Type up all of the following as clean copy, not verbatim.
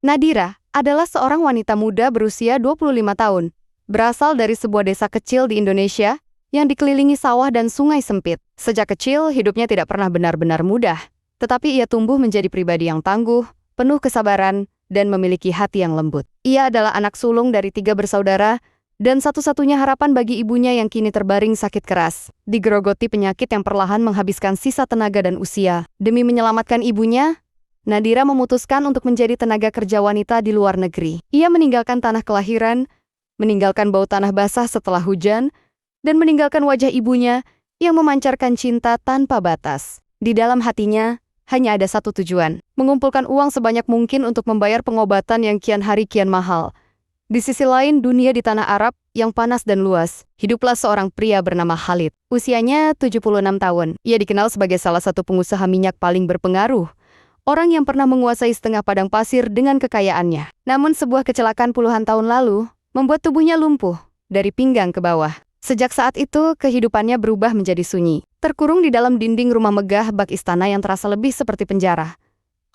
Nadira adalah seorang wanita muda berusia 25 tahun, berasal dari sebuah desa kecil di Indonesia yang dikelilingi sawah dan sungai sempit. Sejak kecil, hidupnya tidak pernah benar-benar mudah, tetapi ia tumbuh menjadi pribadi yang tangguh, penuh kesabaran, dan memiliki hati yang lembut. Ia adalah anak sulung dari 3 bersaudara, dan satu-satunya harapan bagi ibunya yang kini terbaring sakit keras, digerogoti penyakit yang perlahan menghabiskan sisa tenaga dan usia. Demi menyelamatkan ibunya, Nadira memutuskan untuk menjadi tenaga kerja wanita di luar negeri. Ia meninggalkan tanah kelahiran, meninggalkan bau tanah basah setelah hujan, dan meninggalkan wajah ibunya yang memancarkan cinta tanpa batas. Di dalam hatinya, hanya ada satu tujuan, mengumpulkan uang sebanyak mungkin untuk membayar pengobatan yang kian hari kian mahal. Di sisi lain, dunia di tanah Arab yang panas dan luas, hiduplah seorang pria bernama Khalid. Usianya 76 tahun. Ia dikenal sebagai salah satu pengusaha minyak paling berpengaruh. Orang yang pernah menguasai setengah padang pasir dengan kekayaannya. Namun sebuah kecelakaan puluhan tahun lalu membuat tubuhnya lumpuh dari pinggang ke bawah. Sejak saat itu, kehidupannya berubah menjadi sunyi. Terkurung di dalam dinding rumah megah bak istana yang terasa lebih seperti penjara.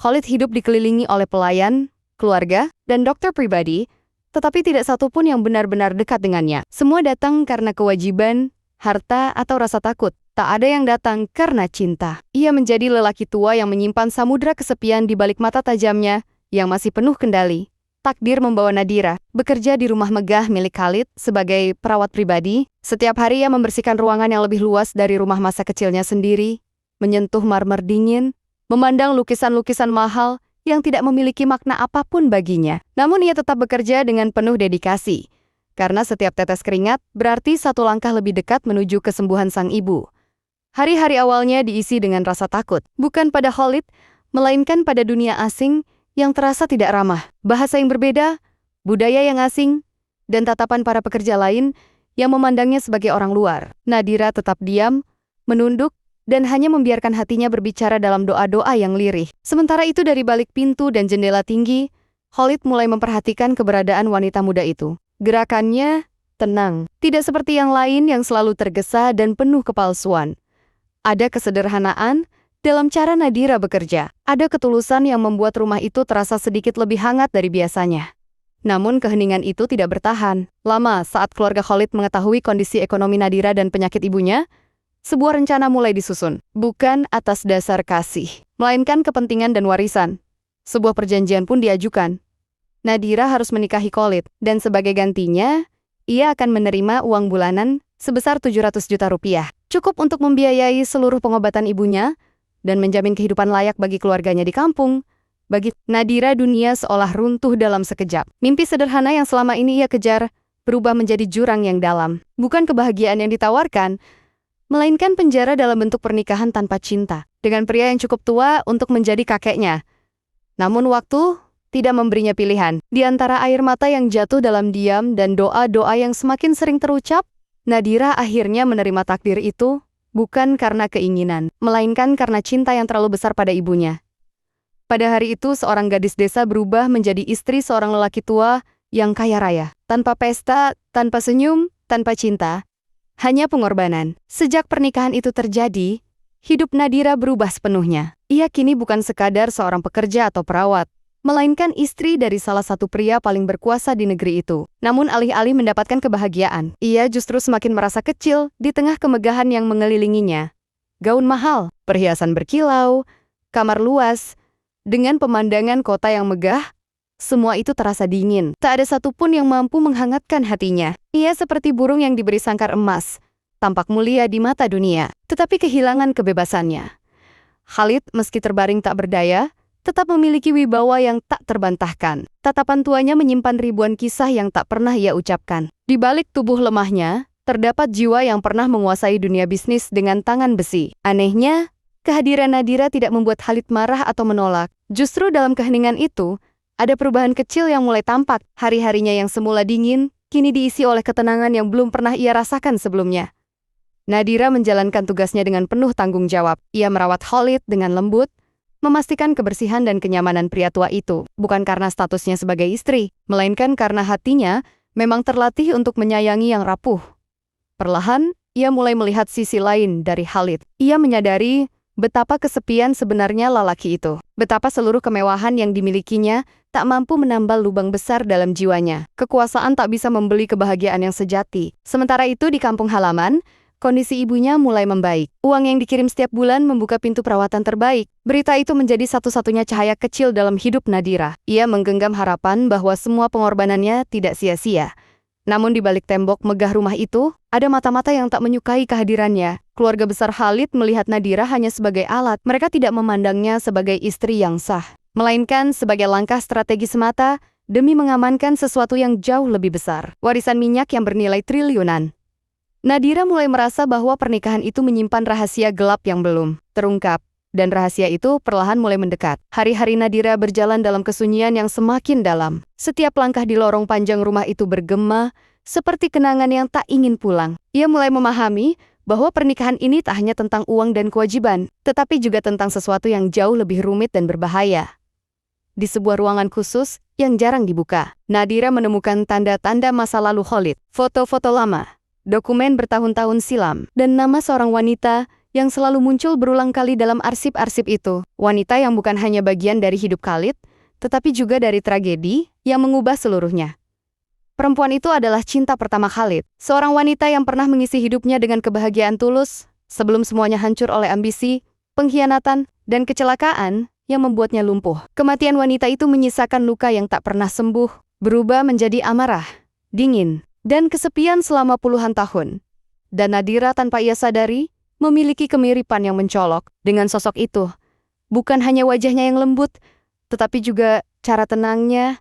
Khalid hidup dikelilingi oleh pelayan, keluarga, dan dokter pribadi, tetapi tidak satu pun yang benar-benar dekat dengannya. Semua datang karena kewajiban, harta, atau rasa takut. Tak ada yang datang karena cinta. Ia menjadi lelaki tua yang menyimpan samudra kesepian di balik mata tajamnya yang masih penuh kendali. Takdir membawa Nadira bekerja di rumah megah milik Khalid sebagai perawat pribadi. Setiap hari ia membersihkan ruangan yang lebih luas dari rumah masa kecilnya sendiri, menyentuh marmer dingin, memandang lukisan-lukisan mahal yang tidak memiliki makna apapun baginya. Namun ia tetap bekerja dengan penuh dedikasi, karena setiap tetes keringat berarti satu langkah lebih dekat menuju kesembuhan sang ibu. Hari-hari awalnya diisi dengan rasa takut, bukan pada Khalid, melainkan pada dunia asing yang terasa tidak ramah, bahasa yang berbeda, budaya yang asing, dan tatapan para pekerja lain yang memandangnya sebagai orang luar. Nadira tetap diam, menunduk, dan hanya membiarkan hatinya berbicara dalam doa-doa yang lirih. Sementara itu dari balik pintu dan jendela tinggi, Khalid mulai memperhatikan keberadaan wanita muda itu. Gerakannya tenang, tidak seperti yang lain yang selalu tergesa dan penuh kepalsuan. Ada kesederhanaan dalam cara Nadira bekerja. Ada ketulusan yang membuat rumah itu terasa sedikit lebih hangat dari biasanya. Namun keheningan itu tidak bertahan lama. Saat keluarga Khalid mengetahui kondisi ekonomi Nadira dan penyakit ibunya, sebuah rencana mulai disusun. Bukan atas dasar kasih, melainkan kepentingan dan warisan. Sebuah perjanjian pun diajukan. Nadira harus menikahi Khalid, dan sebagai gantinya, ia akan menerima uang bulanan sebesar 700 juta rupiah. Cukup untuk membiayai seluruh pengobatan ibunya dan menjamin kehidupan layak bagi keluarganya di kampung. Bagi Nadira, dunia seolah runtuh dalam sekejap. Mimpi sederhana yang selama ini ia kejar berubah menjadi jurang yang dalam. Bukan kebahagiaan yang ditawarkan, melainkan penjara dalam bentuk pernikahan tanpa cinta, dengan pria yang cukup tua untuk menjadi kakeknya. Namun waktu tidak memberinya pilihan. Di antara air mata yang jatuh dalam diam dan doa-doa yang semakin sering terucap, Nadira akhirnya menerima takdir itu, bukan karena keinginan, melainkan karena cinta yang terlalu besar pada ibunya. Pada hari itu, seorang gadis desa berubah menjadi istri seorang lelaki tua yang kaya raya. Tanpa pesta, tanpa senyum, tanpa cinta, hanya pengorbanan. Sejak pernikahan itu terjadi, hidup Nadira berubah sepenuhnya. Ia kini bukan sekadar seorang pekerja atau perawat, melainkan istri dari salah satu pria paling berkuasa di negeri itu. Namun alih-alih mendapatkan kebahagiaan, ia justru semakin merasa kecil di tengah kemegahan yang mengelilinginya. Gaun mahal, perhiasan berkilau, kamar luas, dengan pemandangan kota yang megah, semua itu terasa dingin. Tak ada satupun yang mampu menghangatkan hatinya. Ia seperti burung yang diberi sangkar emas, tampak mulia di mata dunia, tetapi kehilangan kebebasannya. Khalid, meski terbaring tak berdaya, tetap memiliki wibawa yang tak terbantahkan. Tatapan tuanya menyimpan ribuan kisah yang tak pernah ia ucapkan. Di balik tubuh lemahnya, terdapat jiwa yang pernah menguasai dunia bisnis dengan tangan besi. Anehnya, kehadiran Nadira tidak membuat Khalid marah atau menolak. Justru dalam keheningan itu, ada perubahan kecil yang mulai tampak. Hari-harinya yang semula dingin, kini diisi oleh ketenangan yang belum pernah ia rasakan sebelumnya. Nadira menjalankan tugasnya dengan penuh tanggung jawab. Ia merawat Khalid dengan lembut, memastikan kebersihan dan kenyamanan pria tua itu, bukan karena statusnya sebagai istri, melainkan karena hatinya memang terlatih untuk menyayangi yang rapuh. Perlahan, ia mulai melihat sisi lain dari Khalid. Ia menyadari Betapa kesepian sebenarnya lelaki itu. Betapa seluruh kemewahan yang dimilikinya tak mampu menambal lubang besar dalam jiwanya. Kekuasaan tak bisa membeli kebahagiaan yang sejati. Sementara itu di kampung halaman, kondisi ibunya mulai membaik. Uang yang dikirim setiap bulan membuka pintu perawatan terbaik. Berita itu menjadi satu-satunya cahaya kecil dalam hidup Nadira. Ia menggenggam harapan bahwa semua pengorbanannya tidak sia-sia. Namun di balik tembok megah rumah itu, ada mata-mata yang tak menyukai kehadirannya. Keluarga besar Khalid melihat Nadira hanya sebagai alat. Mereka tidak memandangnya sebagai istri yang sah, melainkan sebagai langkah strategi semata demi mengamankan sesuatu yang jauh lebih besar, warisan minyak yang bernilai triliunan. Nadira mulai merasa bahwa pernikahan itu menyimpan rahasia gelap yang belum terungkap. Dan rahasia itu perlahan mulai mendekat. Hari-hari Nadira berjalan dalam kesunyian yang semakin dalam. Setiap langkah di lorong panjang rumah itu bergema, seperti kenangan yang tak ingin pulang. Ia mulai memahami bahwa pernikahan ini tak hanya tentang uang dan kewajiban, tetapi juga tentang sesuatu yang jauh lebih rumit dan berbahaya. Di sebuah ruangan khusus yang jarang dibuka, Nadira menemukan tanda-tanda masa lalu Khalid, foto-foto lama, dokumen bertahun-tahun silam, dan nama seorang wanita yang selalu muncul berulang kali dalam arsip-arsip itu. Wanita yang bukan hanya bagian dari hidup Khalid, tetapi juga dari tragedi yang mengubah seluruhnya. Perempuan itu adalah cinta pertama Khalid, seorang wanita yang pernah mengisi hidupnya dengan kebahagiaan tulus, sebelum semuanya hancur oleh ambisi, pengkhianatan, dan kecelakaan yang membuatnya lumpuh. Kematian wanita itu menyisakan luka yang tak pernah sembuh, berubah menjadi amarah, dingin, dan kesepian selama puluhan tahun. Dan Nadira tanpa ia sadari, memiliki kemiripan yang mencolok dengan sosok itu. Bukan hanya wajahnya yang lembut, tetapi juga cara tenangnya,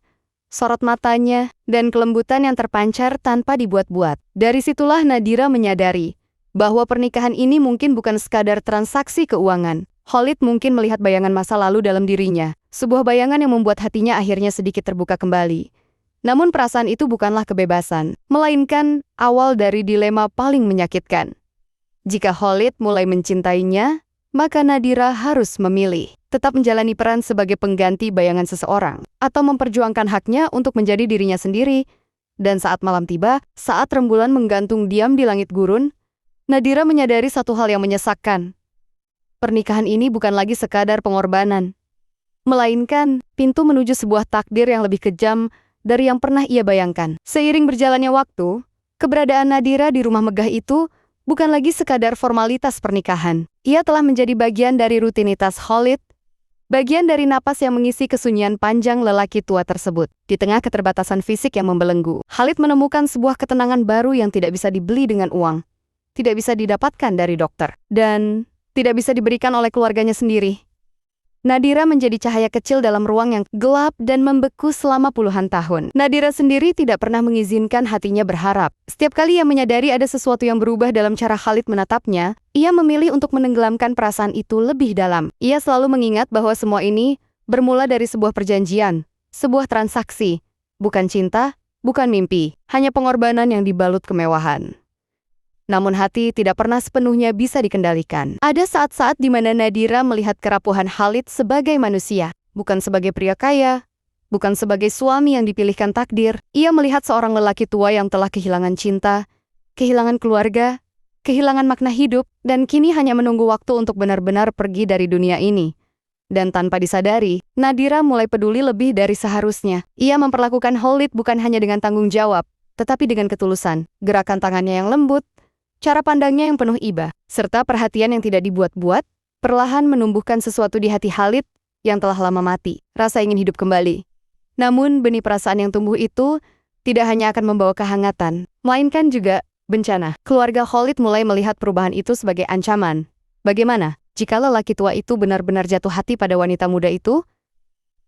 sorot matanya, dan kelembutan yang terpancar tanpa dibuat-buat. Dari situlah Nadira menyadari bahwa pernikahan ini mungkin bukan sekadar transaksi keuangan. Khalid mungkin melihat bayangan masa lalu dalam dirinya, sebuah bayangan yang membuat hatinya akhirnya sedikit terbuka kembali. Namun perasaan itu bukanlah kebebasan, melainkan awal dari dilema paling menyakitkan. Jika Khalid mulai mencintainya, maka Nadira harus memilih. Tetap menjalani peran sebagai pengganti bayangan seseorang, atau memperjuangkan haknya untuk menjadi dirinya sendiri. Dan saat malam tiba, saat rembulan menggantung diam di langit gurun, Nadira menyadari satu hal yang menyesakkan. Pernikahan ini bukan lagi sekadar pengorbanan, melainkan pintu menuju sebuah takdir yang lebih kejam dari yang pernah ia bayangkan. Seiring berjalannya waktu, keberadaan Nadira di rumah megah itu bukan lagi sekadar formalitas pernikahan. Ia telah menjadi bagian dari rutinitas Khalid, bagian dari napas yang mengisi kesunyian panjang lelaki tua tersebut. Di tengah keterbatasan fisik yang membelenggu, Khalid menemukan sebuah ketenangan baru yang tidak bisa dibeli dengan uang, tidak bisa didapatkan dari dokter, dan tidak bisa diberikan oleh keluarganya sendiri. Nadira menjadi cahaya kecil dalam ruang yang gelap dan membeku selama puluhan tahun. Nadira sendiri tidak pernah mengizinkan hatinya berharap. Setiap kali ia menyadari ada sesuatu yang berubah dalam cara Khalid menatapnya, ia memilih untuk menenggelamkan perasaan itu lebih dalam. Ia selalu mengingat bahwa semua ini bermula dari sebuah perjanjian, sebuah transaksi, bukan cinta, bukan mimpi, hanya pengorbanan yang dibalut kemewahan. Namun hati tidak pernah sepenuhnya bisa dikendalikan. Ada saat-saat di mana Nadira melihat kerapuhan Khalid sebagai manusia, bukan sebagai pria kaya, bukan sebagai suami yang dipilihkan takdir. Ia melihat seorang lelaki tua yang telah kehilangan cinta, kehilangan keluarga, kehilangan makna hidup, dan kini hanya menunggu waktu untuk benar-benar pergi dari dunia ini. Dan tanpa disadari, Nadira mulai peduli lebih dari seharusnya. Ia memperlakukan Khalid bukan hanya dengan tanggung jawab, tetapi dengan ketulusan. Gerakan tangannya yang lembut, cara pandangnya yang penuh iba, serta perhatian yang tidak dibuat-buat, perlahan menumbuhkan sesuatu di hati Khalid yang telah lama mati, rasa ingin hidup kembali. Namun benih perasaan yang tumbuh itu tidak hanya akan membawa kehangatan, melainkan juga bencana. Keluarga Khalid mulai melihat perubahan itu sebagai ancaman. Bagaimana jika lelaki tua itu benar-benar jatuh hati pada wanita muda itu?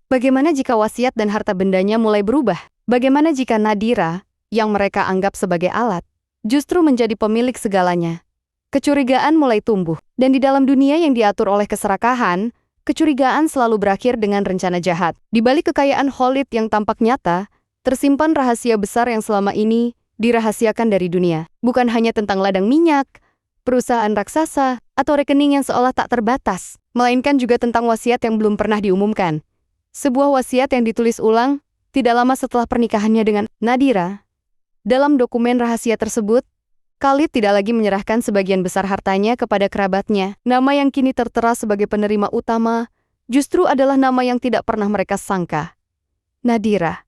Bagaimana jika wasiat dan harta bendanya mulai berubah? Bagaimana jika Nadira, yang mereka anggap sebagai alat, justru menjadi pemilik segalanya? Kecurigaan mulai tumbuh, dan di dalam dunia yang diatur oleh keserakahan, kecurigaan selalu berakhir dengan rencana jahat. Di balik kekayaan Khalid yang tampak nyata, tersimpan rahasia besar yang selama ini dirahasiakan dari dunia. Bukan hanya tentang ladang minyak, perusahaan raksasa, atau rekening yang seolah tak terbatas, melainkan juga tentang wasiat yang belum pernah diumumkan. Sebuah wasiat yang ditulis ulang tidak lama setelah pernikahannya dengan Nadira. Dalam dokumen rahasia tersebut, Khalid tidak lagi menyerahkan sebagian besar hartanya kepada kerabatnya. Nama yang kini tertera sebagai penerima utama justru adalah nama yang tidak pernah mereka sangka. Nadira.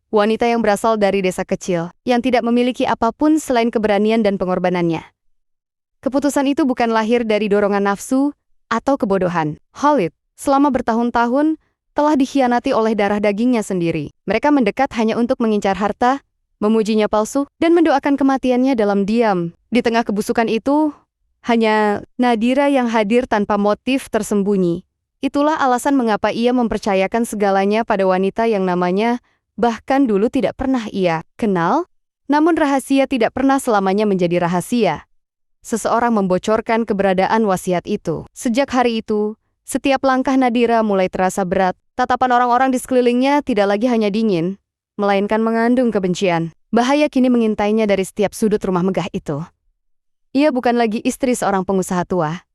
Wanita yang berasal dari desa kecil, yang tidak memiliki apapun selain keberanian dan pengorbanannya. Keputusan itu bukan lahir dari dorongan nafsu atau kebodohan. Khalid, selama bertahun-tahun, telah dikhianati oleh darah dagingnya sendiri. Mereka mendekat hanya untuk mengincar harta, memujinya palsu, dan mendoakan kematiannya dalam diam. Di tengah kebusukan itu, hanya Nadira yang hadir tanpa motif tersembunyi. Itulah alasan mengapa ia mempercayakan segalanya pada wanita yang namanya bahkan dulu tidak pernah ia kenal, namun rahasia tidak pernah selamanya menjadi rahasia. Seseorang membocorkan keberadaan wasiat itu. Sejak hari itu, setiap langkah Nadira mulai terasa berat. Tatapan orang-orang di sekelilingnya tidak lagi hanya dingin, melainkan mengandung kebencian. Bahaya kini mengintainya dari setiap sudut rumah megah itu. Ia bukan lagi istri seorang pengusaha tua.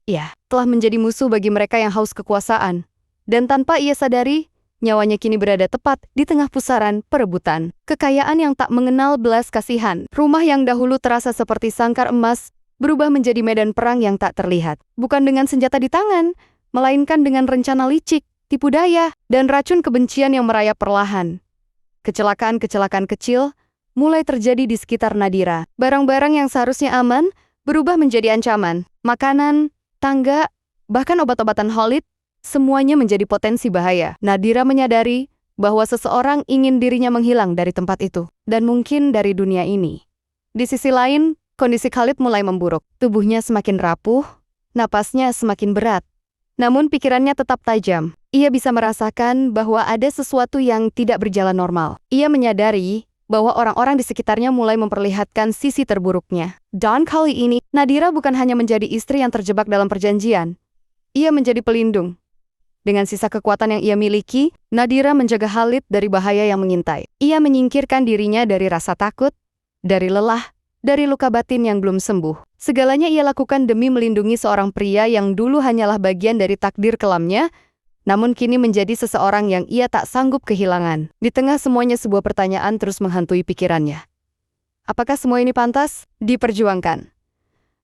Ia telah menjadi musuh bagi mereka yang haus kekuasaan. Dan tanpa ia sadari, nyawanya kini berada tepat di tengah pusaran perebutan. Kekayaan yang tak mengenal belas kasihan. Rumah yang dahulu terasa seperti sangkar emas, berubah menjadi medan perang yang tak terlihat. Bukan dengan senjata di tangan, melainkan dengan rencana licik, tipu daya, dan racun kebencian yang merayap perlahan. Kecelakaan-kecelakaan kecil mulai terjadi di sekitar Nadira. Barang-barang yang seharusnya aman, berubah menjadi ancaman. Makanan, tangga, bahkan obat-obatan Khalid, semuanya menjadi potensi bahaya. Nadira menyadari bahwa seseorang ingin dirinya menghilang dari tempat itu, dan mungkin dari dunia ini. Di sisi lain, kondisi Khalid mulai memburuk. Tubuhnya semakin rapuh, napasnya semakin berat. Namun pikirannya tetap tajam. Ia bisa merasakan bahwa ada sesuatu yang tidak berjalan normal. Ia menyadari bahwa orang-orang di sekitarnya mulai memperlihatkan sisi terburuknya. Dan kali ini, Nadira bukan hanya menjadi istri yang terjebak dalam perjanjian. Ia menjadi pelindung. Dengan sisa kekuatan yang ia miliki, Nadira menjaga Khalid dari bahaya yang mengintai. Ia menyingkirkan dirinya dari rasa takut, dari lelah, dari luka batin yang belum sembuh. Segalanya ia lakukan demi melindungi seorang pria yang dulu hanyalah bagian dari takdir kelamnya, namun kini menjadi seseorang yang ia tak sanggup kehilangan. Di tengah semuanya sebuah pertanyaan terus menghantui pikirannya. Apakah semua ini pantas? Diperjuangkan.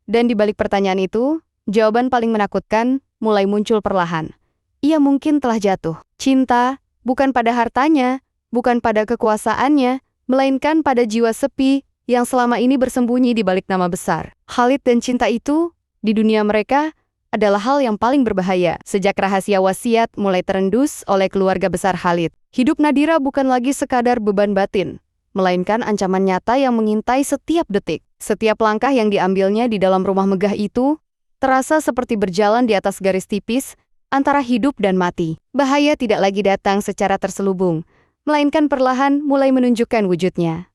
Dan di balik pertanyaan itu, jawaban paling menakutkan mulai muncul perlahan. Ia mungkin telah jatuh. Cinta, bukan pada hartanya, bukan pada kekuasaannya, melainkan pada jiwa sepi yang selama ini bersembunyi di balik nama besar. Khalid dan cinta itu, di dunia mereka, adalah hal yang paling berbahaya. Sejak rahasia wasiat mulai terendus oleh keluarga besar Khalid, hidup Nadira bukan lagi sekadar beban batin, melainkan ancaman nyata yang mengintai setiap detik. Setiap langkah yang diambilnya di dalam rumah megah itu, terasa seperti berjalan di atas garis tipis, antara hidup dan mati. Bahaya tidak lagi datang secara terselubung, melainkan perlahan mulai menunjukkan wujudnya.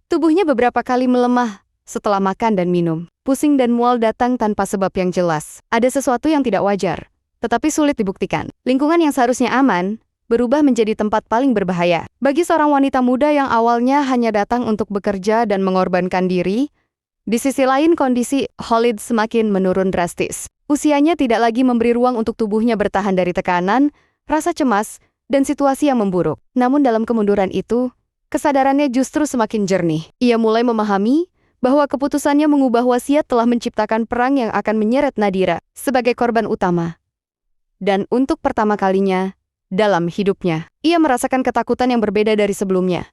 Tubuhnya beberapa kali melemah setelah makan dan minum. Pusing dan mual datang tanpa sebab yang jelas. Ada sesuatu yang tidak wajar, tetapi sulit dibuktikan. Lingkungan yang seharusnya aman, berubah menjadi tempat paling berbahaya. Bagi seorang wanita muda yang awalnya hanya datang untuk bekerja dan mengorbankan diri, di sisi lain kondisi Khalid semakin menurun drastis. Usianya tidak lagi memberi ruang untuk tubuhnya bertahan dari tekanan, rasa cemas, dan situasi yang memburuk. Namun dalam kemunduran itu, kesadarannya justru semakin jernih. Ia mulai memahami bahwa keputusannya mengubah wasiat telah menciptakan perang yang akan menyeret Nadira sebagai korban utama. Dan untuk pertama kalinya, dalam hidupnya, ia merasakan ketakutan yang berbeda dari sebelumnya.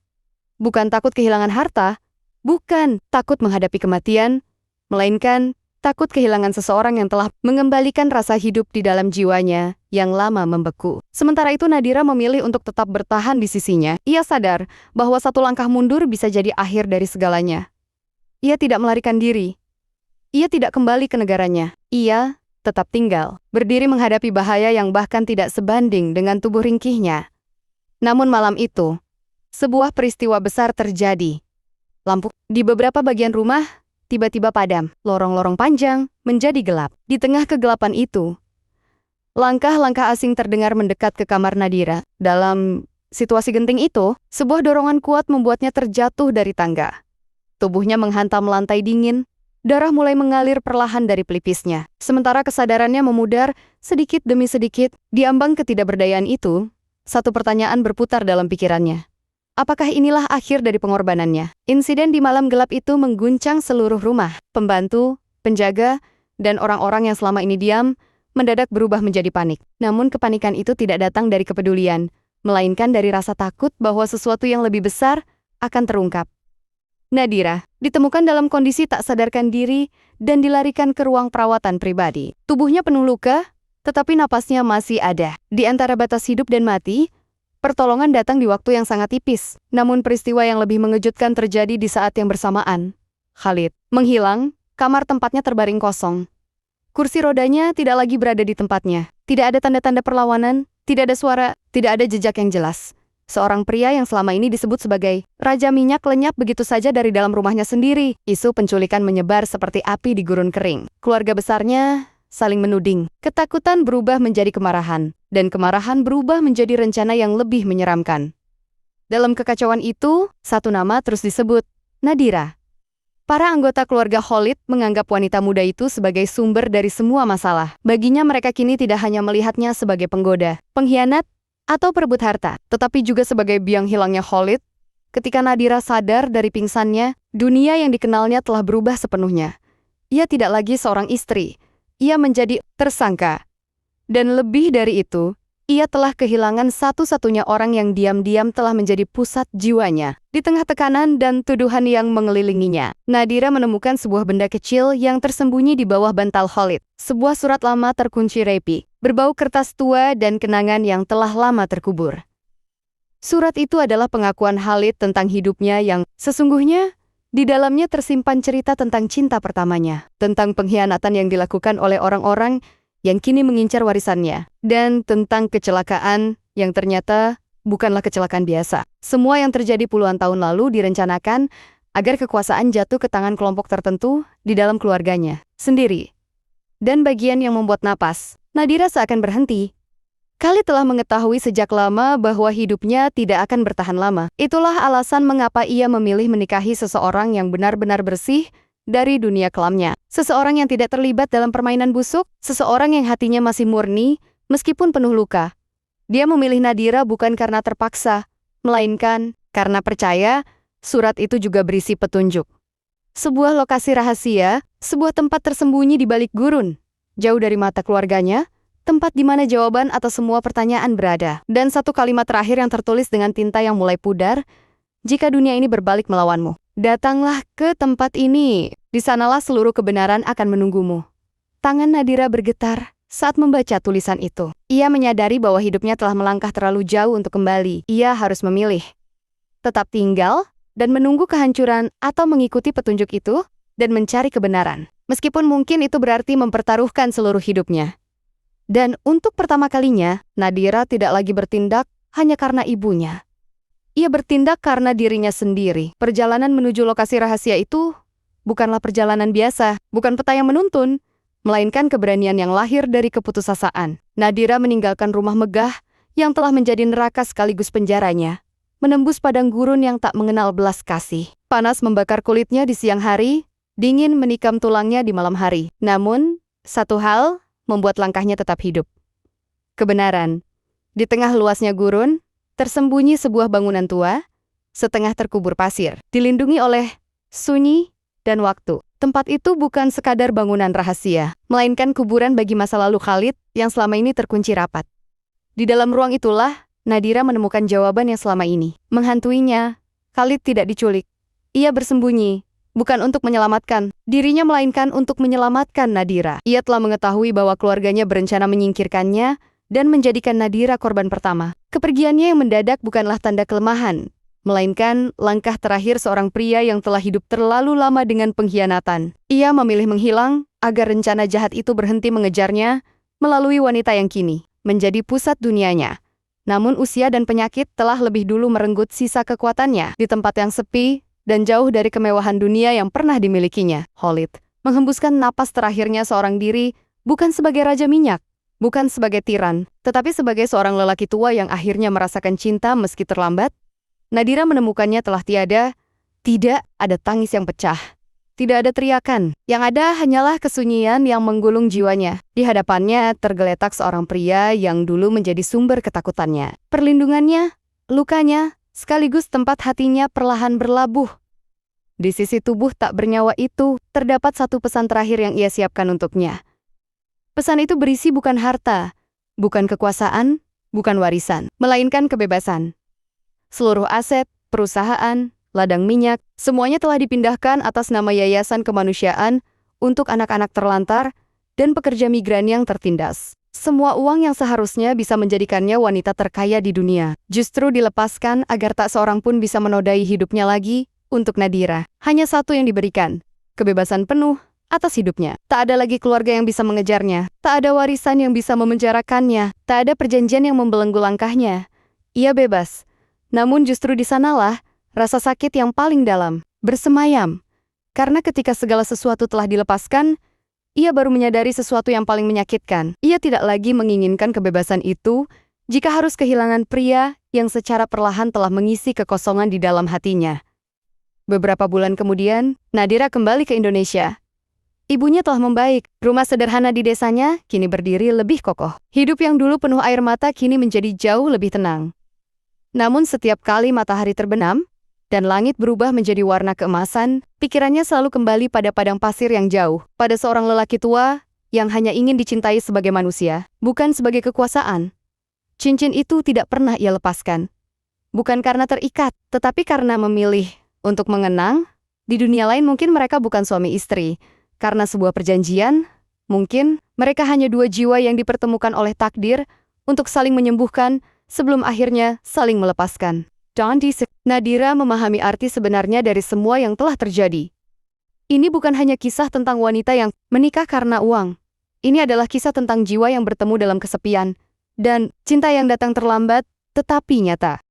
Bukan takut kehilangan harta, bukan takut menghadapi kematian, melainkan takut kehilangan seseorang yang telah mengembalikan rasa hidup di dalam jiwanya yang lama membeku. Sementara itu Nadira memilih untuk tetap bertahan di sisinya. Ia sadar bahwa satu langkah mundur bisa jadi akhir dari segalanya. Ia tidak melarikan diri. Ia tidak kembali ke negaranya. Ia tetap tinggal, berdiri menghadapi bahaya yang bahkan tidak sebanding dengan tubuh ringkihnya. Namun malam itu, sebuah peristiwa besar terjadi. Lampu di beberapa bagian rumah tiba-tiba padam. Lorong-lorong panjang menjadi gelap. Di tengah kegelapan itu, langkah-langkah asing terdengar mendekat ke kamar Nadira. Dalam situasi genting itu, sebuah dorongan kuat membuatnya terjatuh dari tangga. Tubuhnya menghantam lantai dingin, darah mulai mengalir perlahan dari pelipisnya. Sementara kesadarannya memudar sedikit demi sedikit, di ambang ketidakberdayaan itu, satu pertanyaan berputar dalam pikirannya. Apakah inilah akhir dari pengorbanannya? Insiden di malam gelap itu mengguncang seluruh rumah. Pembantu, penjaga, dan orang-orang yang selama ini diam, mendadak berubah menjadi panik. Namun kepanikan itu tidak datang dari kepedulian, melainkan dari rasa takut bahwa sesuatu yang lebih besar akan terungkap. Nadira ditemukan dalam kondisi tak sadarkan diri dan dilarikan ke ruang perawatan pribadi. Tubuhnya penuh luka, tetapi napasnya masih ada. Di antara batas hidup dan mati, pertolongan datang di waktu yang sangat tipis. Namun peristiwa yang lebih mengejutkan terjadi di saat yang bersamaan. Khalid menghilang, kamar tempatnya terbaring kosong. Kursi rodanya tidak lagi berada di tempatnya. Tidak ada tanda-tanda perlawanan, tidak ada suara, tidak ada jejak yang jelas. Seorang pria yang selama ini disebut sebagai Raja Minyak lenyap begitu saja dari dalam rumahnya sendiri. Isu penculikan menyebar seperti api di gurun kering. Keluarga besarnya saling menuding. Ketakutan berubah menjadi kemarahan, dan kemarahan berubah menjadi rencana yang lebih menyeramkan. Dalam kekacauan itu, satu nama terus disebut, Nadira. Para anggota keluarga Khalid menganggap wanita muda itu sebagai sumber dari semua masalah. Baginya mereka kini tidak hanya melihatnya sebagai penggoda, pengkhianat, atau perebut harta, tetapi juga sebagai biang hilangnya Khalid. Ketika Nadira sadar dari pingsannya, dunia yang dikenalnya telah berubah sepenuhnya. Ia tidak lagi seorang istri, ia menjadi tersangka. Dan lebih dari itu, ia telah kehilangan satu-satunya orang yang diam-diam telah menjadi pusat jiwanya. Di tengah tekanan dan tuduhan yang mengelilinginya, Nadira menemukan sebuah benda kecil yang tersembunyi di bawah bantal Khalid. Sebuah surat lama terkunci rapi, berbau kertas tua dan kenangan yang telah lama terkubur. Surat itu adalah pengakuan Khalid tentang hidupnya yang sesungguhnya di dalamnya tersimpan cerita tentang cinta pertamanya, tentang pengkhianatan yang dilakukan oleh orang-orang yang kini mengincar warisannya, dan tentang kecelakaan yang ternyata bukanlah kecelakaan biasa. Semua yang terjadi puluhan tahun lalu direncanakan agar kekuasaan jatuh ke tangan kelompok tertentu di dalam keluarganya sendiri. Dan bagian yang membuat napas Nadira seakan berhenti. Khalid telah mengetahui sejak lama bahwa hidupnya tidak akan bertahan lama. Itulah alasan mengapa ia memilih menikahi seseorang yang benar-benar bersih dari dunia kelamnya. Seseorang yang tidak terlibat dalam permainan busuk, seseorang yang hatinya masih murni, meskipun penuh luka. Dia memilih Nadira bukan karena terpaksa, melainkan karena percaya surat itu juga berisi petunjuk. Sebuah lokasi rahasia, sebuah tempat tersembunyi di balik gurun, jauh dari mata keluarganya, tempat di mana jawaban atas semua pertanyaan berada. Dan satu kalimat terakhir yang tertulis dengan tinta yang mulai pudar, jika dunia ini berbalik melawanmu, datanglah ke tempat ini. Di sanalah seluruh kebenaran akan menunggumu. Tangan Nadira bergetar saat membaca tulisan itu. Ia menyadari bahwa hidupnya telah melangkah terlalu jauh untuk kembali. Ia harus memilih. Tetap tinggal dan menunggu kehancuran atau mengikuti petunjuk itu dan mencari kebenaran. Meskipun mungkin itu berarti mempertaruhkan seluruh hidupnya. Dan untuk pertama kalinya, Nadira tidak lagi bertindak hanya karena ibunya. Ia bertindak karena dirinya sendiri. Perjalanan menuju lokasi rahasia itu bukanlah perjalanan biasa, bukan peta yang menuntun, melainkan keberanian yang lahir dari keputusasaan. Nadira meninggalkan rumah megah yang telah menjadi neraka sekaligus penjaranya, menembus padang gurun yang tak mengenal belas kasih. Panas membakar kulitnya di siang hari, dingin menikam tulangnya di malam hari. Namun, satu hal membuat langkahnya tetap hidup. Kebenaran. Di tengah luasnya gurun, tersembunyi sebuah bangunan tua, setengah terkubur pasir, dilindungi oleh sunyi dan waktu. Tempat itu bukan sekadar bangunan rahasia, melainkan kuburan bagi masa lalu Khalid yang selama ini terkunci rapat. Di dalam ruang itulah, Nadira menemukan jawaban yang selama ini menghantuinya. Khalid tidak diculik. Ia bersembunyi, bukan untuk menyelamatkan dirinya, melainkan untuk menyelamatkan Nadira. Ia telah mengetahui bahwa keluarganya berencana menyingkirkannya dan menjadikan Nadira korban pertama. Kepergiannya yang mendadak bukanlah tanda kelemahan, melainkan langkah terakhir seorang pria yang telah hidup terlalu lama dengan pengkhianatan. Ia memilih menghilang agar rencana jahat itu berhenti mengejarnya melalui wanita yang kini menjadi pusat dunianya. Namun usia dan penyakit telah lebih dulu merenggut sisa kekuatannya. Di tempat yang sepi dan jauh dari kemewahan dunia yang pernah dimilikinya, Khalid menghembuskan napas terakhirnya seorang diri, bukan sebagai Raja Minyak, bukan sebagai tiran, tetapi sebagai seorang lelaki tua yang akhirnya merasakan cinta meski terlambat. Nadira menemukannya telah tiada. Tidak ada tangis yang pecah. Tidak ada teriakan. Yang ada hanyalah kesunyian yang menggulung jiwanya. Di hadapannya tergeletak seorang pria yang dulu menjadi sumber ketakutannya. Perlindungannya, lukanya, sekaligus tempat hatinya perlahan berlabuh. Di sisi tubuh tak bernyawa itu, terdapat satu pesan terakhir yang ia siapkan untuknya. Pesan itu berisi bukan harta, bukan kekuasaan, bukan warisan, melainkan kebebasan. Seluruh aset, perusahaan, ladang minyak, semuanya telah dipindahkan atas nama Yayasan Kemanusiaan untuk anak-anak terlantar dan pekerja migran yang tertindas. Semua uang yang seharusnya bisa menjadikannya wanita terkaya di dunia, justru dilepaskan agar tak seorang pun bisa menodai hidupnya lagi. Untuk Nadira, hanya satu yang diberikan, kebebasan penuh atas hidupnya. Tak ada lagi keluarga yang bisa mengejarnya, tak ada warisan yang bisa memenjarakannya, tak ada perjanjian yang membelenggu langkahnya. Ia bebas. Namun justru di sanalah rasa sakit yang paling dalam bersemayam. Karena ketika segala sesuatu telah dilepaskan, ia baru menyadari sesuatu yang paling menyakitkan. Ia tidak lagi menginginkan kebebasan itu jika harus kehilangan pria yang secara perlahan telah mengisi kekosongan di dalam hatinya. Beberapa bulan kemudian, Nadira kembali ke Indonesia. Ibunya telah membaik, rumah sederhana di desanya kini berdiri lebih kokoh. Hidup yang dulu penuh air mata kini menjadi jauh lebih tenang. Namun setiap kali matahari terbenam, dan langit berubah menjadi warna keemasan, pikirannya selalu kembali pada padang pasir yang jauh, pada seorang lelaki tua yang hanya ingin dicintai sebagai manusia, bukan sebagai kekuasaan. Cincin itu tidak pernah ia lepaskan. Bukan karena terikat, tetapi karena memilih untuk mengenang. Di dunia lain mungkin mereka bukan suami istri. Karena sebuah perjanjian, mungkin mereka hanya dua jiwa yang dipertemukan oleh takdir untuk saling menyembuhkan sebelum akhirnya saling melepaskan. Nadira memahami arti sebenarnya dari semua yang telah terjadi. Ini bukan hanya kisah tentang wanita yang menikah karena uang. Ini adalah kisah tentang jiwa yang bertemu dalam kesepian dan cinta yang datang terlambat tetapi nyata.